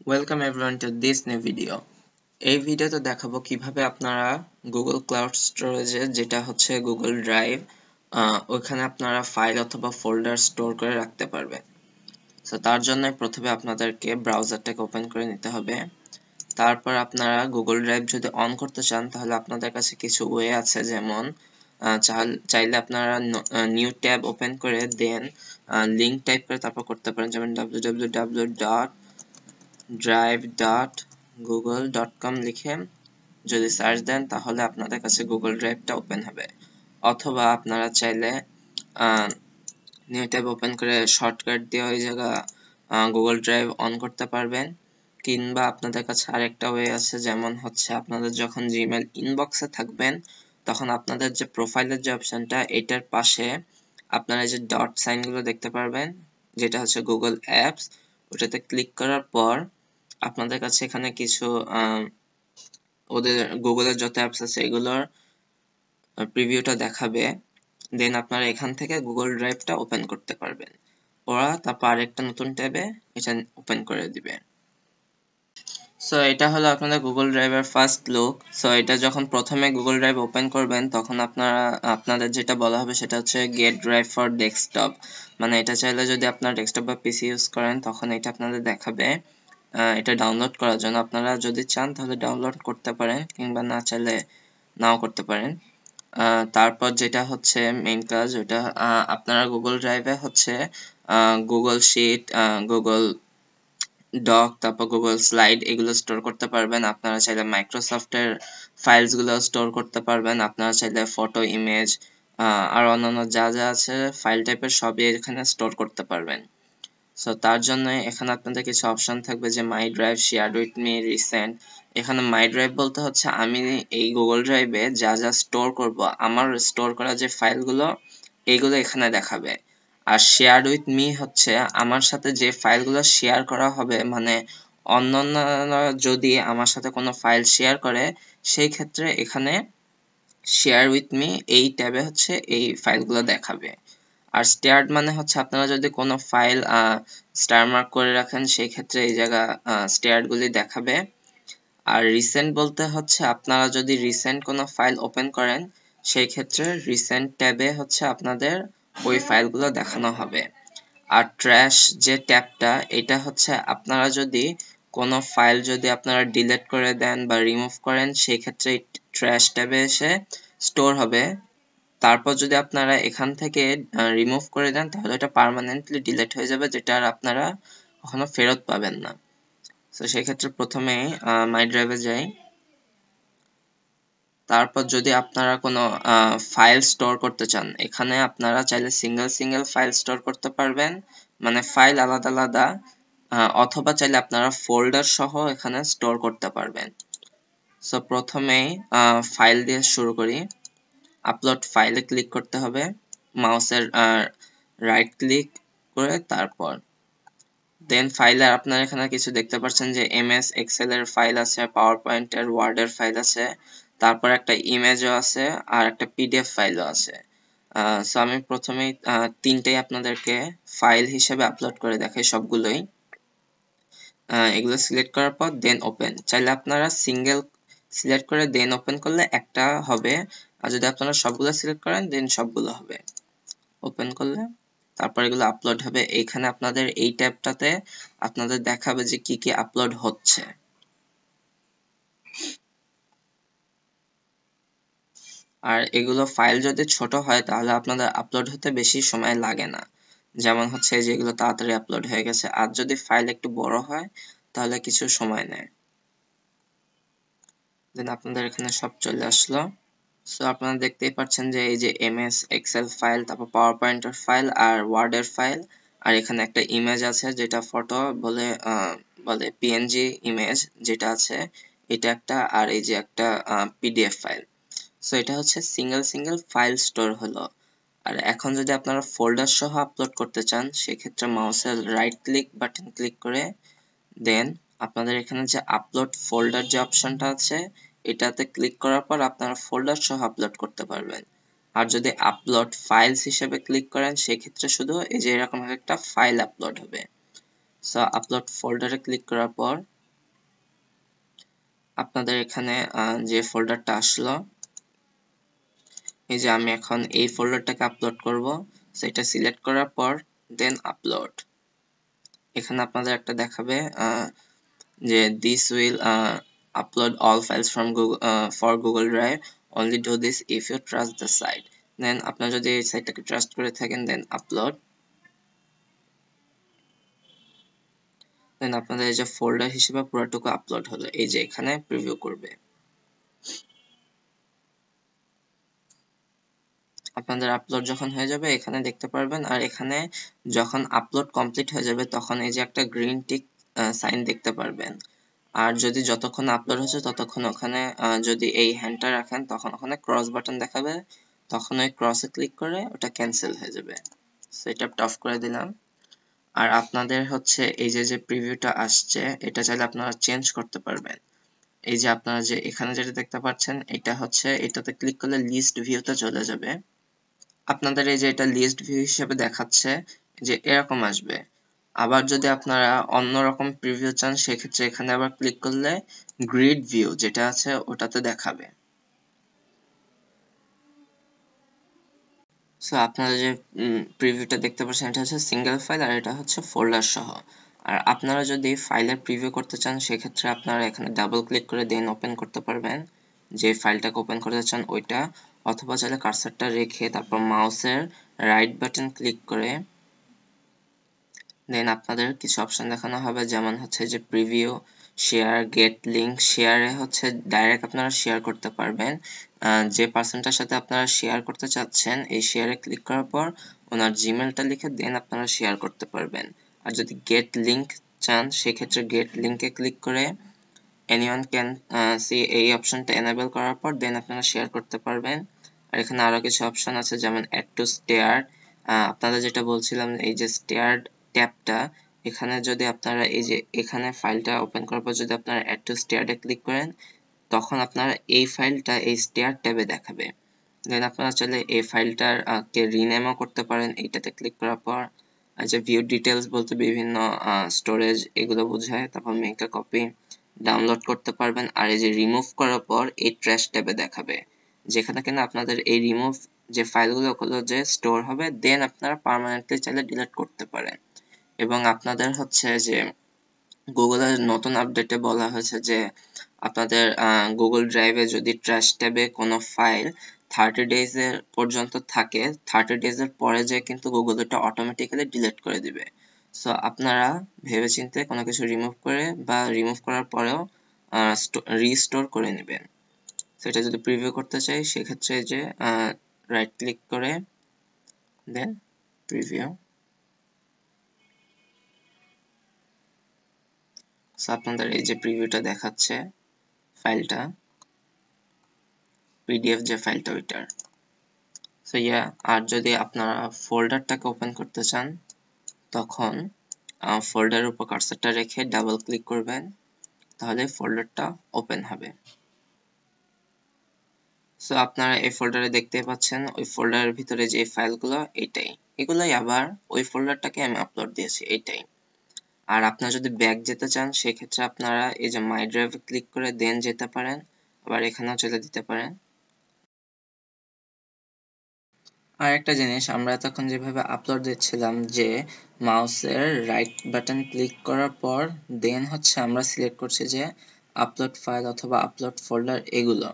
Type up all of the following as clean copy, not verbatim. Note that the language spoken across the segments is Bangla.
Welcome everyone to this new video. এই ভিডিওতে দেখাবো কিভাবে আপনারা Google Cloud Storage যেটা হচ্ছে Google Drive ওখানে আপনারা ফাইল অথবা ফোল্ডার স্টোর করে রাখতে পারবেন। সো তার জন্য প্রথমে আপনাদেরকে ব্রাউজারটাকে ওপেন করে নিতে হবে। তারপর আপনারা Google Drive যদি অন করতে চান তাহলে আপনাদের কাছে কিছু ওয়ে আছে, যেমন চাইলে আপনারা নিউ ট্যাব ওপেন করে দেন লিংক টাইপ করে তারপর করতে পারেন, যেমন www.drive.google.com লিখে যদি সার্চ দেন তাহলে আপনাদের কাছে গুগল ড্রাইভটা ওপেন হবে। অথবা আপনারা চাইলে নিউ ট্যাব ওপেন করে শর্টকাট দিয়ে ওই জায়গা গুগল ড্রাইভ অন করতে পারবেন। কিংবা আপনাদের কাছে আরেকটা ওয়ে আছে, যেমন হচ্ছে আপনাদের যখন জিমেল ইনবক্সে থাকবেন তখন আপনাদের যে প্রোফাইলের যে অপশনটা এটার পাশে আপনারা যে ডট সাইনগুলো দেখতে পারবেন, যেটা হচ্ছে গুগল অ্যাপস, ওটাতে ক্লিক করার পর আপনাদের কাছে এখানে কিছু ওদের গুগলের যত অ্যাপস আছে এগুলোর প্রিভিউটা দেখাবে। দেন আপনারা এখান থেকে গুগল ড্রাইভটা ওপেন করতে পারবেন। ওরা তারপর আরেকটা নতুন ট্যাবে এটা ওপেন করে দিবে। সো এটা হলো আপনাদের গুগল ড্রাইভের ফার্স্ট লুক। সো এটা যখন প্রথমে গুগল ড্রাইভ ওপেন করবেন তখন আপনাদের যেটা বলা হবে সেটা হচ্ছে গেট ড্রাইভ ফর ডেস্কটপ। মানে এটা চাইলে যদি আপনারা ডেস্কটপ বা পিসি ইউজ করেন তখন এটা আপনাদের দেখাবে এটা ডাউনলোড করার জন্য। আপনারা যদি চান তাহলে ডাউনলোড করতে পারেন, কিংবা না চাইলে নাও করতে পারেন। তারপর যেটা হচ্ছে মেইন কাজ, ওটা আপনারা গুগল ড্রাইভে হচ্ছে গুগল শিট, গুগল ডক, তারপর গুগল স্লাইড এগুলো স্টোর করতে পারবেন। আপনারা চাইলে মাইক্রোসফটের ফাইলস গুলো স্টোর করতে পারবেন। আপনারা চাইলে ফটো, ইমেজ আর অন্যান্য যা যা আছে ফাইল টাইপের সবই এখানে স্টোর করতে পারবেন। সো তার জন্য এখানে আপনাদের কিছু অপশন থাকবে, যে মাই drive, share with me, recent. এখানে মাই ড্রাইভ বলতে হচ্ছে আমি এই গুগল ড্রাইভে যা যা স্টোর করব, আমার স্টোর করা যে ফাইলগুলো এইগুলো এখানে দেখাবে। আর শেয়ার উইথ মি হচ্ছে আমার সাথে যে ফাইলগুলো শেয়ার করা হবে, মানে অন্যান্যরা যদি আমার সাথে কোনো ফাইল শেয়ার করে সেই ক্ষেত্রে এখানে শেয়ার উইথ মি এই ট্যাবে হচ্ছে এই ফাইলগুলো দেখাবে। আর স্টার্ড মানে হচ্ছে আপনারা যদি কোনো ফাইল স্টার মার্ক করে রাখেন সেই ক্ষেত্রে এই জায়গা স্টার্ড গুলি দেখাবে। আর রিসেন্ট বলতে হচ্ছে আপনারা যদি রিসেন্ট কোনো ফাইল ওপেন করেন সেই ক্ষেত্রে রিসেন্ট ট্যাবে হচ্ছে আপনাদের ওই ফাইলগুলো দেখানো হবে। আর ট্র্যাশ যে ট্যাবটা, এটা হচ্ছে আপনারা যদি কোনো ফাইল যদি আপনারা ডিলিট করে দেন বা রিমুভ করেন সেই ক্ষেত্রে ট্র্যাশ ট্যাবে এসে স্টোর হবে। তারপর যদি আপনারা এখান থেকে রিমুভ করে দেন তাহলে এটা পার্মানেন্টলি ডিলিট হয়ে যাবে, যেটা আর আপনারা কখনো ফেরত পাবেন না। তো সেই ক্ষেত্রে প্রথমে মাই ড্রাইভে যাই। তারপর যদি আপনারা কোনো ফাইল স্টোর করতে চান, এখানে আপনারা চাইলে সিঙ্গেল ফাইল স্টোর করতে পারবেন, মানে ফাইল আলাদা আলাদা, অথবা চাইলে আপনারা ফোল্ডার সহ এখানে স্টোর করতে পারবেন। সো প্রথমে ফাইল দিয়ে শুরু করি। আপলোড ফাইলে ক্লিক করতে হবে, মাউসের রাইট ক্লিক করে তারপর দেন ফাইলে আপনারা এখানে কিছু দেখতে পাচ্ছেন যে এমএস এক্সেল এর ফাইল আছে, পাওয়ার পয়েন্টের, ওয়ার্ডের ফাইল আছে, তারপর একটা ইমেজও আছে আর একটা পিডিএফ ফাইলও আছে। সো আমি প্রথমেই তিনটেই আপনাদেরকে ফাইল হিসেবে আপলোড করে দেখাই সবগুলোই। এগুলো সিলেক্ট করার পর দেন ওপেন। চাইলে আপনারা সিঙ্গেল সিলেক্ট করে দেন ওপেন করলে একটা হবে, আর যদি আপনারা সবগুলো সিলেক্ট করেন দেন সবগুলো হবে। ওপেন করলে তারপর এগুলো আপলোড হবে। এইখানে আপনাদের এই ট্যাবটাতে আপনাদের দেখাবে যে কি কি আপলোড হচ্ছে। আর এগুলো ফাইল যদি ছোট হয় তাহলে আপনাদের আপলোড হতে বেশি সময় লাগে না, যেমন হচ্ছে যে এগুলো তাড়াতাড়ি আপলোড হয়ে গেছে। আর যদি ফাইল একটু বড় হয় তাহলে কিছু সময় নেয়। দেন আপনাদের এখানে সব চলে আসলো। সো আপনারা দেখতেই পাচ্ছেন যে এই যে এমএস এক্সেল ফাইল, তারপর পাওয়ার পয়েন্টের ফাইল আর ওয়ার্ডের ফাইল, আর এখানে একটা ইমেজ আছে যেটা ফটো বলে পিএনজি ইমেজ যেটা আছে এটা একটা, আর এই যে একটা পিডিএফ ফাইল। সো এটা হচ্ছে সিঙ্গেল ফাইল স্টোর হলো। আর এখন যদি আপনারা ফোল্ডার সহ আপলোড করতে চান সেক্ষেত্রে মাউসের রাইট ক্লিক বাটন ক্লিক করে দেন আপনাদের এখানে যে আপলোড ফোল্ডার যে অপশনটা আছে এটাতে ক্লিক করার পর আপনারা ফোল্ডার সহ আপলোড করতে পারবেন। আর যদি আপলোড ফাইলস হিসেবে ক্লিক করেন সেক্ষেত্রে শুধু এই যে এরকম একটা ফাইল আপলোড হবে। সো আপলোড ফোল্ডারে ক্লিক করার পর আপনাদের এখানে যে ফোল্ডারটা আসলো, এই যে আমি এখন এই ফোল্ডারটাকে আপলোড করব, সেটা সিলেক্ট করার পর দেন আপলোড। এখানে আপনাদের একটা দেখাবে যে this will upload all files from Google for Google Drive. Only do this if you trust the site. Then আপনারা যদি এই সাইটটাকে ট্রাস্ট করে থাকেন দেন আপলোড। দেন আপনাদের এই যে ফোল্ডার হিসেবে পুরোটুকু আপলোড হলো, এই যে এখানে প্রিভিউ করবে। আপনাদের আপলোড যখন হয়ে যাবে এখানে দেখতে পারবেন, আর এখানে যখন আপলোড কমপ্লিট হয়ে যাবে তখন এই যে একটা গ্রিন টিক সাইন দেখতে পারবেন। আর যদি যতক্ষণ আপলোড হচ্ছে ততক্ষণ ওখানে যদি এই হ্যান্ডটা রাখেন তখন ওখানে ক্রস বাটন দেখাবে, তখন ওই ক্রসে ক্লিক করে ওটা ক্যান্সেল হয়ে যাবে। সেটআপটা অফ করে দিলাম। আর আপনাদের হচ্ছে এই যে প্রিভিউটা আসছে এটা চাইলে আপনারা চেঞ্জ করতে পারবেন। এই যে আপনারা যে এখানে যেটা দেখতে পাচ্ছেন এটা হচ্ছে, এটাতে ক্লিক করলে লিস্ট ভিউতে চলে যাবে। আপনাদের এই যে এটা লিস্ট ভিউ হিসেবে দেখাচ্ছে যে এরকম আসবে। আবার যদি আপনারা অন্যরকম প্রিভিউ চান সেক্ষেত্রে এখানে আবার ক্লিক করলে গ্রিড ভিউ যেটা আছে ওটাতে দেখাবে। সো আপনারা যে প্রিভিউটা দেখতে পাচ্ছেন এটা হচ্ছে সিঙ্গেল ফাইল আর এটা হচ্ছে ফোল্ডার সহ। আর আপনারা যদি ফাইলের প্রিভিউ করতে চান সেক্ষেত্রে আপনারা এখানে ডাবল ক্লিক করে দেন ওপেন করতে পারবেন যে ফাইলটাকে ওপেন করতে চান ওইটা, অথবা চাইলে কার্সারটা রেখে তারপর মাউসের রাইট বাটন ক্লিক করে দেন আপনাদের কিছু অপশন দেখানো হবে, যেমন হচ্ছে যে প্রিভিউ, শেয়ার, গেট লিংক। শেয়ারে হচ্ছে ডাইরেক্ট আপনারা শেয়ার করতে পারবেন, যে পার্সনটার সাথে আপনারা শেয়ার করতে চাচ্ছেন এই শেয়ারে ক্লিক করার পর ওনার জিমেলটা লিখে দেন আপনারা শেয়ার করতে পারবেন। আর যদি গেট লিংক চান সেক্ষেত্রে গেট লিংকে ক্লিক করে এনিওয়ান ক্যান সি এই অপশনটা এনেবল করার পর দেন আপনারা শেয়ার করতে পারবেন। আর এখানে আরো কিছু অপশন আছে যেমন অ্যাড টু স্টেয়ার। আপনারা যেটা বলছিলাম এই যে স্টেয়ার ট্যাবটা, এখানে যদি আপনারা এই যে এখানে ফাইলটা ওপেন করার পর যদি আপনারা অ্যাড টু স্টেয়ারে ক্লিক করেন তখন আপনারা এই ফাইলটা এই স্টেয়ার ট্যাবে দেখাবে। দেন আপনারা চাইলে এই ফাইলটার কে রিনেমও করতে পারেন এইটাতে ক্লিক করার পর। যে ভিউ ডিটেলস বলতে বিভিন্ন স্টোরেজ এগুলো বোঝায়, তারপর মেক আ কপি ডাউনলোড করতে পারবেন। আর এই যে রিমুভ করার পর এই ট্র্যাশ ট্যাবে দেখাবে, যেখানে কিনা আপনাদের এই রিমুভ যে ফাইলগুলো ওগুলো যে স্টোর হবে দেন আপনারা পার্মানেন্টলি চাইলে ডিলিট করতে পারেন। এবং আপনাদের হচ্ছে যে গুগলের নতুন আপডেটে বলা হয়েছে যে আপনাদের গুগল ড্রাইভে যদি ট্র্যাশ ট্যাবে কোনো ফাইল 30 ডেজ এর পর্যন্ত থাকে, 30 ডেজ এর পরে যে কিন্তু গুগল এটা অটোমেটিক্যালি ডিলিট করে দিবে। সো আপনারা ভেবেচিন্তে কোনো কিছু রিমুভ করে বা রিমুভ করার পরেও রিস্টোর করে নেবেন। সেটা যদি প্রিভিউ করতে চাই সেক্ষেত্রে যে রাইট ক্লিক করে দেন প্রিভিউ। সো আপনাদের এই যে প্রিভিউটা দেখাচ্ছে ফাইলটা, পিডিএফ যে ফাইলটা ওইটার। সো ইয়া, আর যদি আপনারা ফোল্ডারটাকে ওপেন করতে চান তখন ফোল্ডারের উপর কার্সারটা রেখে ডাবল ক্লিক করবেন, তাহলে ফোল্ডারটা ওপেন হবে। সো আপনারা এই ফোল্ডারে দেখতে পাচ্ছেন ওই ফোল্ডারের ভিতরে যে ফাইলগুলো এটাই, এগুলাই আবার ওই ফোল্ডারটাকে আমি আপলোড দিয়েছি এইটাই। আর আপনারা যদি ব্যাক যেতে চান সেক্ষেত্রে আপনারা এই যে মাই ড্রাইভে ক্লিক করে দেন যেতে পারেন, আবার এখানেও চলে দিতে পারেন। আর একটা জিনিস, আমরা তখন যেভাবে আপলোড দিচ্ছিলাম যে মাউসের রাইট বাটন ক্লিক করার পর দেন হচ্ছে আমরা সিলেক্ট করছি যে আপলোড ফাইল অথবা আপলোড ফোল্ডার এগুলো,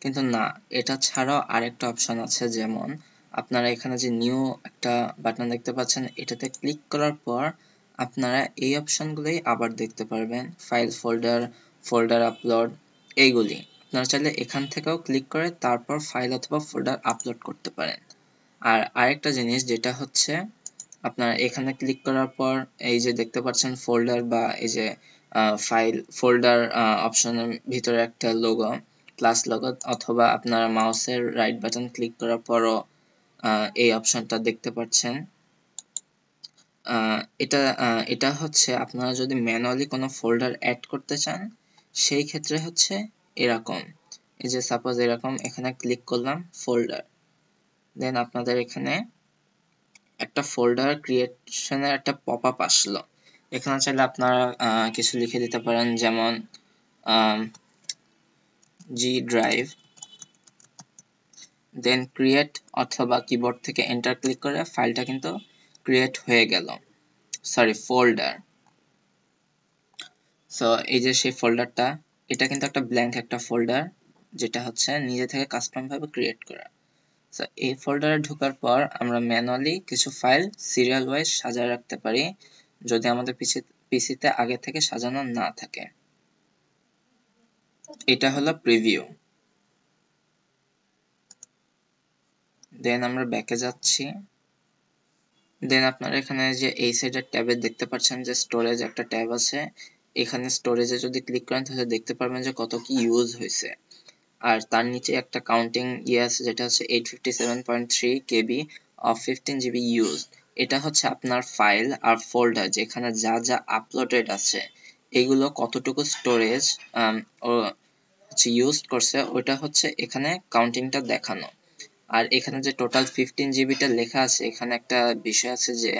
কিন্তু না, এটা ছাড়াও আরেকটা অপশন আছে, যেমন আপনারা এখানে যে নিউ একটা বাটন দেখতে পাচ্ছেন এটাতে ক্লিক করার পর আপনারা এই অপশনগুলোই আবার দেখতে পারবেন, ফাইল, ফোল্ডার, ফোল্ডার আপলোড এইগুলি। আপনারা চাইলে এখান থেকেও ক্লিক করে তারপর ফাইল অথবা ফোল্ডার আপলোড করতে পারেন। আর আরেকটা জিনিস যেটা হচ্ছে আপনারা এখানে ক্লিক করার পর এই যে দেখতে পাচ্ছেন ফোল্ডার বা এই যে ফাইল ফোল্ডার অপশনের ভিতরে একটা লোগো, প্লাস লোগো, অথবা আপনারা মাউসের রাইট বাটন ক্লিক করার পরও এই অপশনটা দেখতে পাচ্ছেন। এটা হচ্ছে আপনারা যদি ম্যানুয়ালি কোনো ফোল্ডার অ্যাড করতে চান সেই ক্ষেত্রে হচ্ছে এরকম, এই যে সাপোজ এরকম এখানে ক্লিক করলাম ফোল্ডার, দেন আপনাদের এখানে একটা ফোল্ডার ক্রিয়েশনের একটা পপআপ আসলো। এখানে চাইলে আপনারা কিছু লিখে দিতে পারেন, যেমন G drive, দেন ক্রিয়েট অথবা কিবোর্ড থেকে এন্টার ক্লিক করে ফাইলটা কিন্তু ক্রিয়েট হয়ে গেল, সরি ফোল্ডার। সো এই যে সেই ফোল্ডারটা, এটা কিন্তু একটা ব্ল্যাঙ্ক একটা ফোল্ডার, যেটা হচ্ছে নিজে থেকে কাস্টম ভাবে ক্রিয়েট করা। সো এই ফোল্ডারে ঢোকার পর আমরা ম্যানুয়ালি কিছু ফাইল সিরিয়াল ওয়াইজ সাজায় রাখতে পারি, যদি আমাদের পিসিতে আগে থেকে সাজানো না থাকে। এটা হলো প্রিভিউ। দেন আমরা ব্যাকে যাচ্ছি। দেন আপনারা এখানে যে এই সাইডের ট্যাবে দেখতে পাচ্ছেন যে স্টোরেজ একটা ট্যাব আছে, এখানে স্টোরেজে যদি ক্লিক করেন তাহলে দেখতে পারবেন যে কত কি ইউজ হয়েছে। আর তার নিচে একটা কাউন্টিং আছে যেটা হচ্ছে 857.3 KB অফ 15 GB ইউজ। এটা হচ্ছে আপনার ফাইল আর ফোল্ডার যেখানে যা যা আপলোডেড আছে এগুলো কতটুকু স্টোরেজ ও হচ্ছে ইউজ করছে, ওটা হচ্ছে এখানে কাউন্টিংটা দেখানো। আর এখানে যে টোটাল 15 জিবিটা লেখা আছে, এখানে একটা বিষয় আছে যে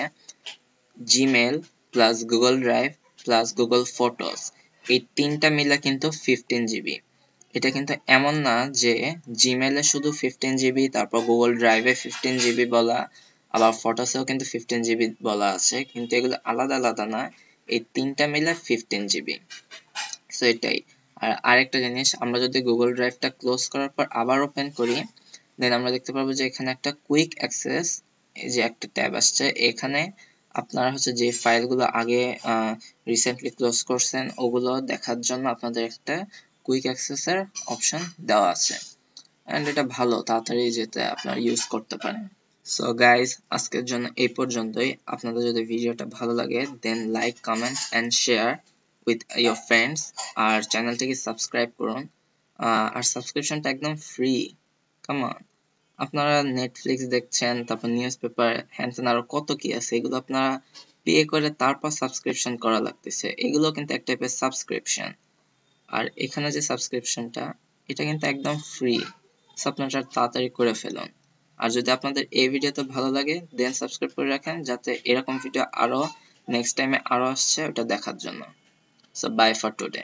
Gmail plus Google drive plus Google photos, এই তিনটা মিলে কিন্তু 15 জিবি। এটা কিন্তু এমন না যে জিমেলে শুধু 15 জিবি, তারপর গুগল ড্রাইভে 15 জিবি বলা, আবার ফটোসেও কিন্তু 15 জিবি বলা আছে, কিন্তু এগুলো আলাদা আলাদা না, এই তিনটা মিলে 15 জিবি। সো এটাই। আর আরেকটা জিনিস, আমরা যদি গুগল ড্রাইভটা ক্লোজ করার পর আবার ওপেন করি, দেন আমরা দেখতে পাবো যে এখানে একটা কুইক অ্যাক্সেস, এই যে একটা ট্যাব আসছে, এখানে আপনারা হচ্ছে যে ফাইলগুলো আগে রিসেন্টলি ক্লোজ করছেন ওগুলো দেখার জন্য আপনাদের একটা কুইক অ্যাক্সেসের অপশন দেওয়া আছে, এন্ড এটা ভালো, তাড়াতাড়ি যেতে আপনারা ইউজ করতে পারেন। সো গাইজ, আজকের জন্য এই পর্যন্তই। আপনাদের যদি ভিডিওটা ভালো লাগে then like, comment and share with your friends, আর চ্যানেলটিকে সাবস্ক্রাইব করুন। আর সাবস্ক্রিপশনটা একদম ফ্রি, কাম অন। আপনারা নেটফ্লিক্স দেখছেন, তারপর নিউজ পেপার, হ্যান্ডসেন আরো কত কি আছে, এগুলো আপনারা পে করে তারপর সাবস্ক্রিপশন করা লাগতেছে, এগুলো কিন্তু এক টাইপের সাবস্ক্রিপশন। আর এখানে যে সাবস্ক্রিপশনটা, এটা কিন্তু একদম ফ্রি, সো আপনারা তাড়াতাড়ি করে ফেলুন। আর যদি আপনাদের এই ভিডিওতে ভালো লাগে দেন সাবস্ক্রাইব করে রাখেন, যাতে এরকম ভিডিও আরো নেক্সট টাইমে আরো আসছে ওটা দেখার জন্য। So bye for today.